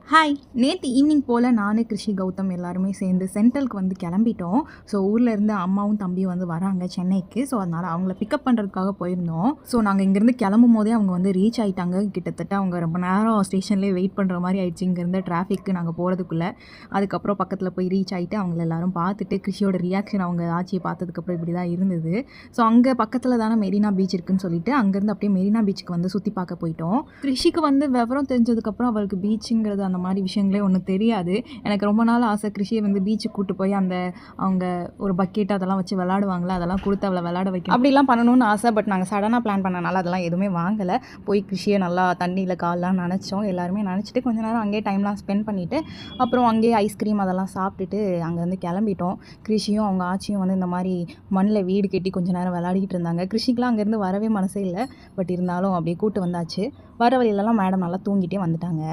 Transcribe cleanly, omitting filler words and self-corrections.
Hi! நேத்து evening போல நானு, கிருஷி, கௌதம் எல்லாருமே சேர்ந்து சென்ட்ரலுக்கு வந்து கிளம்பிட்டோம். ஸோ ஊர்லேருந்து அம்மாவும், தம்பியும் வந்து வராங்க சென்னைக்கு. ஸோ அதனால அவங்கள பிக்கப் பண்ணுறதுக்காக போயிருந்தோம். ஸோ நாங்கள் இங்கேருந்து கிளம்பும்போதே அவங்க வந்து ரீச் ஆயிட்டாங்க. கிட்டத்தட்ட அவங்க ரொம்ப நேரம் ஸ்டேஷன்லேயே வெயிட் பண்ணுற மாதிரி ஆயிடுச்சு இங்கேருந்து டிராஃபிக்கு நாங்கள் போகிறதுக்குள்ளே. அதுக்கப்புறம் பக்கத்தில் போய் ரீச் ஆகிட்டு அவங்கள எல்லாரும் பார்த்துட்டு கிருஷியோட ரியாக்ஷன் அவங்க ஆச்சியை பார்த்ததுக்கப்புறம் இப்படி தான் இருந்தது. ஸோ அங்கே பக்கத்தில் தானே மெரினா பீச் இருக்குன்னு சொல்லிட்டு அங்கேருந்து அப்படியே மெரினா பீச்சுக்கு வந்து சுற்றி பார்க்க போயிட்டோம். கிருஷிக்கு வந்து விவரம் தெரிஞ்சதுக்கப்புறம் அவளுக்கு பீச்சுங்கிறது அந்த மாதிரி விஷயங்களே ஒன்றும் தெரியாது. எனக்கு ரொம்ப நாள் ஆசை கிருஷியை வந்து பீச்சுக்கு கூட்டு போய் அவங்க ஒரு பக்கெட் அதெல்லாம் வச்சு விளாடுவாங்களே அதெல்லாம் கொடுத்து அவளை விளாட வைக்கணும் அப்படிலாம் பண்ணணும்னு ஆசை. பட் நாங்கள் சடனாக பிளான் பண்ணனால அதெல்லாம் எதுவுமே வாங்கலை. போய் கிருஷியை நல்லா தண்ணியில் கால்லாம் நனைச்சோம். எல்லாருமே நினச்சிட்டு கொஞ்சம் நேரம் அங்கேயே டைம்லாம் ஸ்பெண்ட் பண்ணிவிட்டு அப்புறம் அங்கேயே ஐஸ்கிரீம் அதெல்லாம் சாப்பிட்டுட்டு அங்கேருந்து கிளம்பிட்டோம். கிருஷியும் அவங்க ஆச்சியும் வந்து இந்த மாதிரி மண்ணில் வீடு கட்டி கொஞ்சம் நேரம் விளையாடிட்டு இருந்தாங்க. கிருஷிக்கெலாம் அங்கேருந்து வரவே மனசே இல்லை. பட் இருந்தாலும் அப்படியே கூட்டு வந்தாச்சு. வர வழியிலலாம் மேடம் நல்லா தூங்கிட்டே வந்துட்டாங்க.